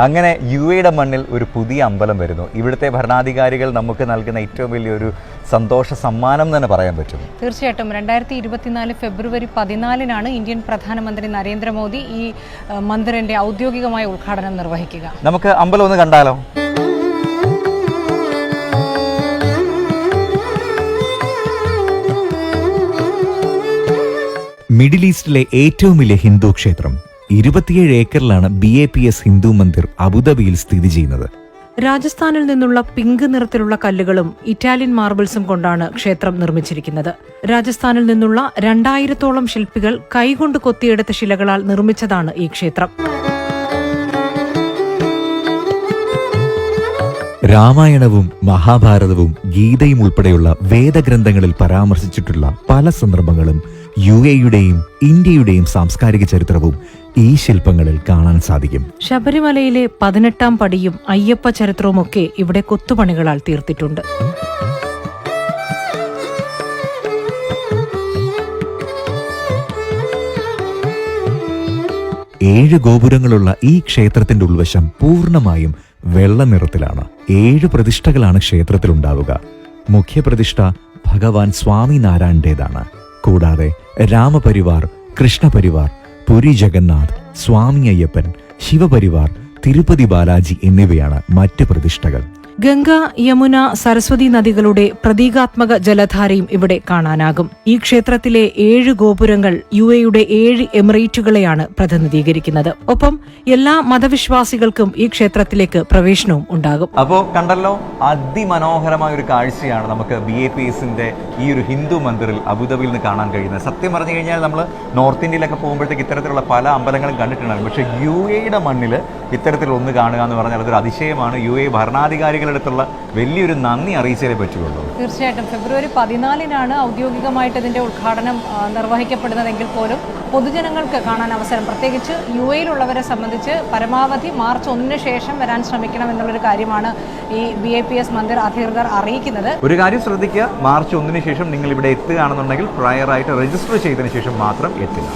അങ്ങനെ UAE മണ്ണിൽ ഒരു പുതിയ അമ്പലം വരുന്നു. ഇവിടുത്തെ ഭരണാധികാരികൾ നമുക്ക് നൽകുന്ന ഏറ്റവും വലിയൊരു സന്തോഷ സമ്മാനം തന്നെ പറയാൻ പറ്റും. തീർച്ചയായിട്ടും 2024 ഫെബ്രുവരി 14-നാണ് ഇന്ത്യൻ പ്രധാനമന്ത്രി നരേന്ദ്രമോദി ഈ മന്ദിറിന്റെ ഔദ്യോഗികമായ ഉദ്ഘാടനം നിർവഹിക്കുക. നമുക്ക് അമ്പലം ഒന്ന് കണ്ടാലോ? മിഡിൽ ഈസ്റ്റിലെ ഏറ്റവും വലിയ ഹിന്ദു ക്ഷേത്രം 27 ഏക്കറിലാണ് BAPS ഹിന്ദു മന്ദിർ അബുദാബിയിൽ സ്ഥിതി ചെയ്യുന്നത്. രാജസ്ഥാനിൽ നിന്നുള്ള പിങ്ക് നിറത്തിലുള്ള കല്ലുകളും ഇറ്റാലിയൻ മാർബിൾസും കൊണ്ടാണ് ക്ഷേത്രം നിർമ്മിച്ചിരിക്കുന്നത്. രാജസ്ഥാനിൽ നിന്നുള്ള 2000-ഓളം ശില്പികൾ കൈകൊണ്ട് കൊത്തിയെടുത്ത ശിലകളാൽ നിർമ്മിച്ചതാണ് ഈ ക്ഷേത്രം. രാമായണവും മഹാഭാരതവും ഗീതയും ഉൾപ്പെടെയുള്ള വേദഗ്രന്ഥങ്ങളിൽ പരാമർശിച്ചിട്ടുള്ള പല സന്ദർഭങ്ങളും UAEയുടെയും ഇന്ത്യയുടെയും സാംസ്കാരിക ചരിത്രവും ഈ ശില്പങ്ങളിൽ കാണാൻ സാധിക്കും. ശബരിമലയിലെ 18-ാം പടിയും അയ്യപ്പ ചരിത്രവുമൊക്കെ ഇവിടെ കൊത്തുപണികളാൽ തീർത്തിട്ടുണ്ട്. ഏഴ് ഗോപുരങ്ങളുള്ള ഈ ക്ഷേത്രത്തിന്റെ ഉൾവശം പൂർണ്ണമായും വെള്ള നിറത്തിലാണ്. 7 പ്രതിഷ്ഠകളാണ് ക്ഷേത്രത്തിലുണ്ടാവുക. മുഖ്യപ്രതിഷ്ഠ ഭഗവാൻ സ്വാമിനാരായണന്റേതാണ്. കൂടാതെ രാമപരിവാർ, കൃഷ്ണപരിവാർ, പുരി ജഗന്നാഥ്, സ്വാമി അയ്യപ്പൻ, ശിവപരിവാർ, തിരുപ്പതി ബാലാജി എന്നിവയാണ് മറ്റ് പ്രതിഷ്ഠകൾ. ഗംഗ, യമുന, സരസ്വതി നദികളുടെ പ്രതീകാത്മക ജലധാരയും ഇവിടെ കാണാനാകും. ഈ ക്ഷേത്രത്തിലെ 7 ഗോപുരങ്ങൾ UAEയുടെ 7 എമിറേറ്റുകളെയാണ് പ്രതിനിധീകരിക്കുന്നത്. ഒപ്പം എല്ലാ മതവിശ്വാസികൾക്കും ഈ ക്ഷേത്രത്തിലേക്ക് പ്രവേശനവും ഉണ്ടാകും. അപ്പോൾ കണ്ടല്ലോ, അതിമനോഹരമായ ഒരു കാഴ്ചയാണ് നമുക്ക് BAPSന്റെ ഈ ഒരു ഹിന്ദു മന്ദിറിൽ അബുദാബിയിൽ നിന്ന് കാണാൻ കഴിയുന്നത്. സത്യം പറഞ്ഞു കഴിഞ്ഞാൽ നമ്മൾ നോർത്ത് ഇന്ത്യയിലൊക്കെ പോകുമ്പോഴത്തേക്ക് ഇത്തരത്തിലുള്ള പല അമ്പലങ്ങളും കണ്ടിട്ടുണ്ടാകും. പക്ഷേ UAEയുടെ മണ്ണിൽ ഇത്തരത്തിലൊന്ന് കാണുക എന്ന് പറഞ്ഞാൽ അതൊരു അതിശയമാണ്. UAE ഭരണാധികാരികളുടെ അടുത്തുള്ള വലിയൊരു നന്ദി അറിയിച്ചേ പറ്റുള്ളൂ. തീർച്ചയായിട്ടും ഫെബ്രുവരി 14-നാണ് ഔദ്യോഗികമായിട്ട് ഇതിന്റെ ഉദ്ഘാടനം നിർവഹിക്കപ്പെടുന്നതെങ്കിൽ പോലും പൊതുജനങ്ങൾക്ക് കാണാൻ അവസരം, പ്രത്യേകിച്ച് UAEയിലുള്ളവരെ സംബന്ധിച്ച് പരമാവധി മാർച്ച് 1-ന് ശേഷം വരാൻ ശ്രമിക്കണം എന്നുള്ളൊരു കാര്യമാണ് ഈ BAPS മന്ദിർ അധികൃതർ അറിയിക്കുന്നത്. ഒരു കാര്യം ശ്രദ്ധിക്കുക, മാർച്ച് 1-ന് ശേഷം നിങ്ങൾ ഇവിടെ എത്തുകയാണെന്നുണ്ടെങ്കിൽ പ്രയറായിട്ട് രജിസ്റ്റർ ചെയ്തതിന് ശേഷം മാത്രം എത്തുക.